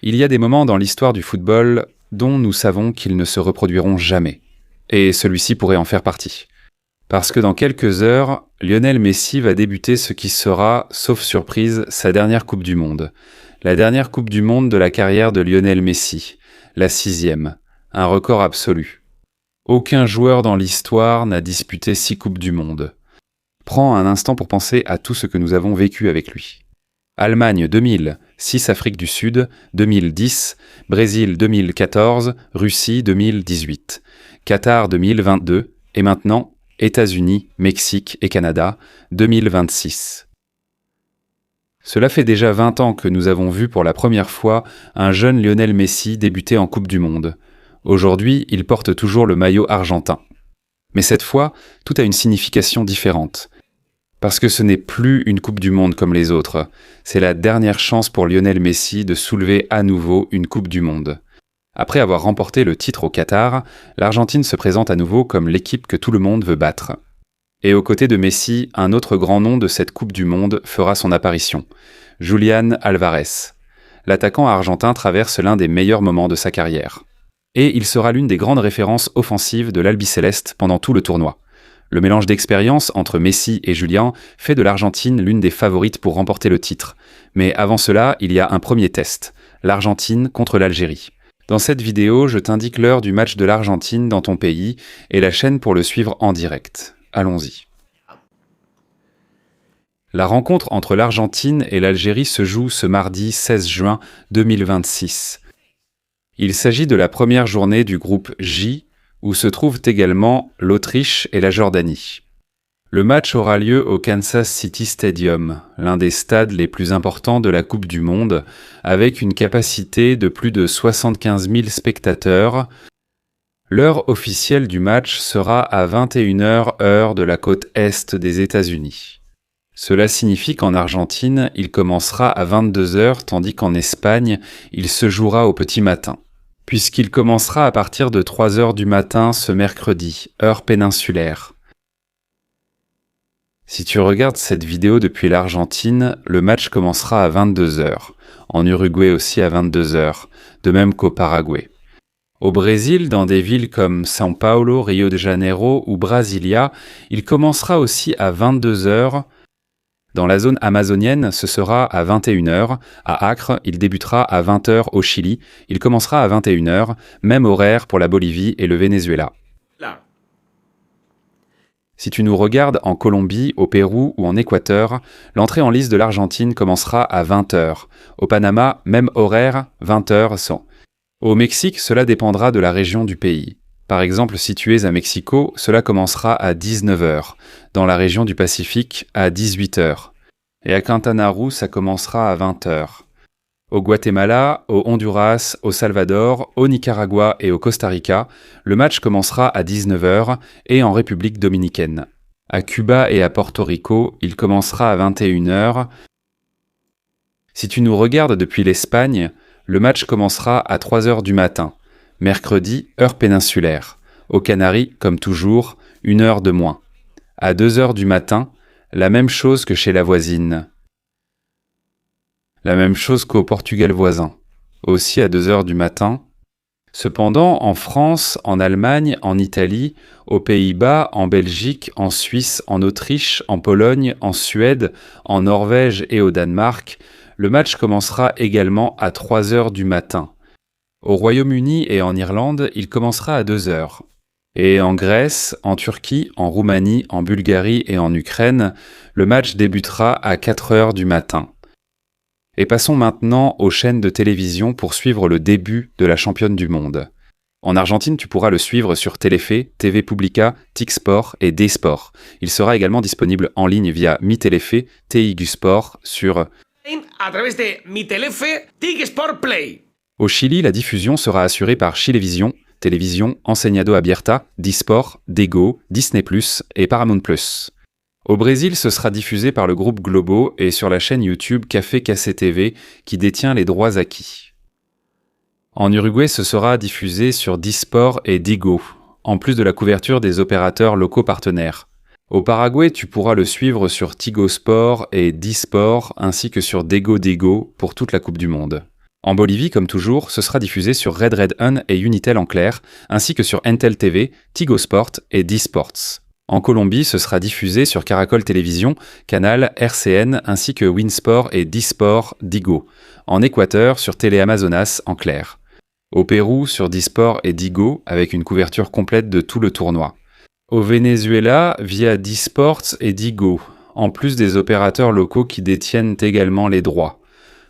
Il y a des moments dans l'histoire du football dont nous savons qu'ils ne se reproduiront jamais. Et celui-ci pourrait en faire partie. Parce que dans quelques heures, Lionel Messi va débuter ce qui sera, sauf surprise, sa dernière Coupe du Monde. La dernière Coupe du Monde de la carrière de Lionel Messi, la 6e, un record absolu. Aucun joueur dans l'histoire n'a disputé 6 Coupes du Monde. Prends un instant pour penser à tout ce que nous avons vécu avec lui. Allemagne 2000, 6 Afrique du Sud, 2010, Brésil 2014, Russie 2018, Qatar 2022 et maintenant États-Unis, Mexique et Canada 2026. Cela fait déjà 20 ans que nous avons vu pour la première fois un jeune Lionel Messi débuter en Coupe du Monde. Aujourd'hui, il porte toujours le maillot argentin. Mais cette fois, tout a une signification différente. Parce que ce n'est plus une Coupe du Monde comme les autres. C'est la dernière chance pour Lionel Messi de soulever à nouveau une Coupe du Monde. Après avoir remporté le titre au Qatar, l'Argentine se présente à nouveau comme l'équipe que tout le monde veut battre. Et aux côtés de Messi, un autre grand nom de cette Coupe du Monde fera son apparition, Julián Álvarez. L'attaquant argentin traverse l'un des meilleurs moments de sa carrière. Et il sera l'une des grandes références offensives de l'Albiceleste pendant tout le tournoi. Le mélange d'expérience entre Messi et Julián fait de l'Argentine l'une des favorites pour remporter le titre. Mais avant cela, il y a un premier test, l'Argentine contre l'Algérie. Dans cette vidéo, je t'indique l'heure du match de l'Argentine dans ton pays et la chaîne pour le suivre en direct. Allons-y. La rencontre entre l'Argentine et l'Algérie se joue ce mardi 16 juin 2026. Il s'agit de la première journée du groupe J, où se trouvent également l'Autriche et la Jordanie. Le match aura lieu au Kansas City Stadium, l'un des stades les plus importants de la Coupe du Monde, avec une capacité de plus de 75 000 spectateurs. L'heure officielle du match sera à 21h heure de la côte est des États-Unis. Cela signifie qu'en Argentine, il commencera à 22h, tandis qu'en Espagne, il se jouera au petit matin. Puisqu'il commencera à partir de 3h du matin ce mercredi, heure péninsulaire. Si tu regardes cette vidéo depuis l'Argentine, le match commencera à 22h, en Uruguay aussi à 22h, de même qu'au Paraguay. Au Brésil, dans des villes comme São Paulo, Rio de Janeiro ou Brasilia, il commencera aussi à 22h. Dans la zone amazonienne, ce sera à 21h. À Acre, il débutera à 20h au Chili. Il commencera à 21h, même horaire pour la Bolivie et le Venezuela. Si tu nous regardes en Colombie, au Pérou ou en Équateur, l'entrée en lice de l'Argentine commencera à 20h. Au Panama, même horaire, 20h 100. Au Mexique, cela dépendra de la région du pays. Par exemple, si tu es à Mexico, cela commencera à 19h, dans la région du Pacifique à 18h. Et à Quintana Roo, ça commencera à 20h. Au Guatemala, au Honduras, au Salvador, au Nicaragua et au Costa Rica, le match commencera à 19h et en République dominicaine. À Cuba et à Porto Rico, il commencera à 21h. Si tu nous regardes depuis l'Espagne, le match commencera à 3h du matin. Mercredi, heure péninsulaire. Aux Canaries, comme toujours, 1 heure de moins. À 2h du matin, la même chose que chez la voisine. La même chose qu'au Portugal voisin. Aussi à 2h du matin. Cependant, en France, en Allemagne, en Italie, aux Pays-Bas, en Belgique, en Suisse, en Autriche, en Pologne, en Suède, en Norvège et au Danemark, le match commencera également à 3h du matin. Au Royaume-Uni et en Irlande, il commencera à 2h. Et en Grèce, en Turquie, en Roumanie, en Bulgarie et en Ukraine, le match débutera à 4h du matin. Et passons maintenant aux chaînes de télévision pour suivre le début de la championne du monde. En Argentine, tu pourras le suivre sur Telefe, TV Publica, TIC Sport et D-Sport. Il sera également disponible en ligne via Mi Telefe, TIG Sport sur a través de Mi Telefe, TIC Sport Play. Au Chili, la diffusion sera assurée par Chilevisión, Télévision, Enseñado Abierta, Disport, Dego, Disney+, et Paramount+. Au Brésil, ce sera diffusé par le groupe Globo et sur la chaîne YouTube Café Cassé TV qui détient les droits acquis. En Uruguay, ce sera diffusé sur Disport et Digo, en plus de la couverture des opérateurs locaux partenaires. Au Paraguay, tu pourras le suivre sur Tigo Sport et Disport ainsi que sur Dego Dego pour toute la Coupe du Monde. En Bolivie, comme toujours, ce sera diffusé sur Red Un et Unitel en clair, ainsi que sur Entel TV, Tigo Sport et D-Sports. En Colombie, ce sera diffusé sur Caracol Télévision, Canal, RCN, ainsi que Winsport et D-Sport Digo. En Équateur, sur Télé Amazonas en clair. Au Pérou, sur D-Sport et Digo, avec une couverture complète de tout le tournoi. Au Venezuela, via D-Sports et Digo, en plus des opérateurs locaux qui détiennent également les droits.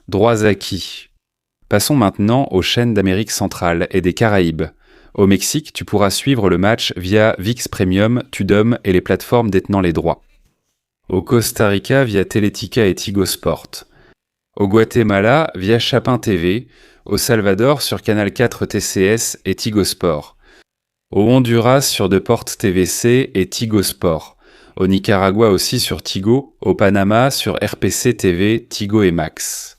Droits acquis. Passons maintenant aux chaînes d'Amérique centrale et des Caraïbes. Au Mexique, tu pourras suivre le match via ViX Premium, Tudom et les plateformes détenant les droits. Au Costa Rica, via Teletica et Tigo Sport. Au Guatemala, via Chapin TV. Au Salvador, sur Canal 4 TCS et Tigo Sport. Au Honduras, sur Deport TVC et Tigo Sport. Au Nicaragua aussi sur Tigo. Au Panama, sur RPC TV, Tigo et Max.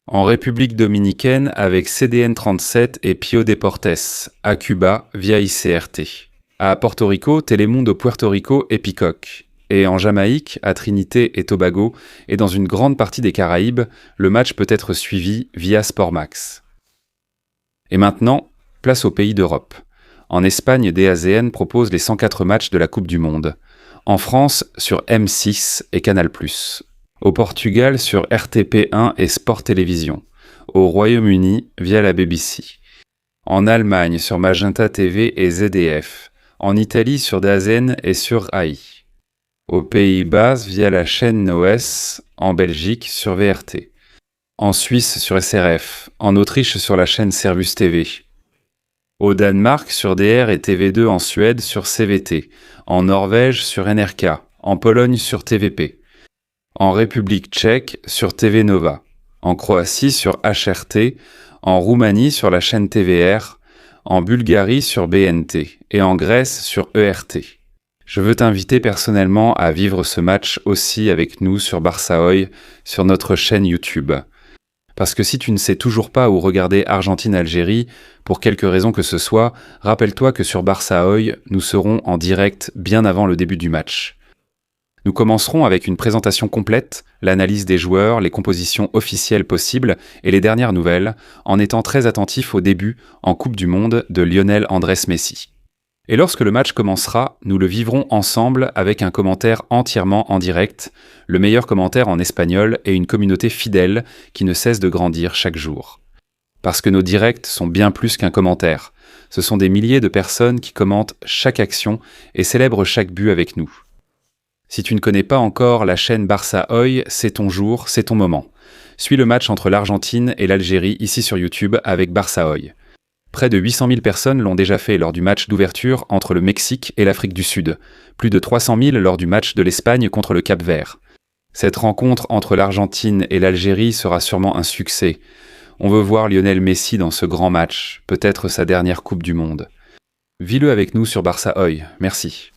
En République dominicaine avec CDN 37 et Pio Deportes, à Cuba via ICRT. À Porto Rico, Telemundo Puerto Rico et Peacock. Et en Jamaïque, à Trinité et Tobago, et dans une grande partie des Caraïbes, le match peut être suivi via Sportmax. Et maintenant, place aux pays d'Europe. En Espagne, DAZN propose les 104 matchs de la Coupe du Monde. En France, sur M6 et Canal+. Au Portugal, sur RTP1 et Sport Télévision. Au Royaume-Uni, via la BBC. En Allemagne, sur Magenta TV et ZDF. En Italie, sur DAZN et sur AI. Aux Pays-Bas, via la chaîne NOS. En Belgique, sur VRT. En Suisse, sur SRF. En Autriche, sur la chaîne Servus TV. Au Danemark, sur DR et TV2 en Suède, sur CVT. En Norvège, sur NRK. En Pologne, sur TVP. En République tchèque, sur TV Nova. En Croatie, sur HRT. En Roumanie, sur la chaîne TVR. En Bulgarie, sur BNT. Et en Grèce, sur ERT. Je veux t'inviter personnellement à vivre ce match aussi avec nous sur Barça Hoy, sur notre chaîne YouTube. Parce que si tu ne sais toujours pas où regarder Argentine-Algérie, pour quelque raison que ce soit, rappelle-toi que sur Barça Hoy, nous serons en direct bien avant le début du match. Nous commencerons avec une présentation complète, l'analyse des joueurs, les compositions officielles possibles et les dernières nouvelles, en étant très attentif au début, en Coupe du Monde, de Lionel Andrés Messi. Et lorsque le match commencera, nous le vivrons ensemble avec un commentaire entièrement en direct, le meilleur commentaire en espagnol et une communauté fidèle qui ne cesse de grandir chaque jour. Parce que nos directs sont bien plus qu'un commentaire. Ce sont des milliers de personnes qui commentent chaque action et célèbrent chaque but avec nous. Si tu ne connais pas encore la chaîne Barça Hoy, c'est ton jour, c'est ton moment. Suis le match entre l'Argentine et l'Algérie ici sur YouTube avec Barça Hoy. Près de 800 000 personnes l'ont déjà fait lors du match d'ouverture entre le Mexique et l'Afrique du Sud. Plus de 300 000 lors du match de l'Espagne contre le Cap-Vert. Cette rencontre entre l'Argentine et l'Algérie sera sûrement un succès. On veut voir Lionel Messi dans ce grand match, peut-être sa dernière Coupe du Monde. Vis-le avec nous sur Barça Hoy. Merci.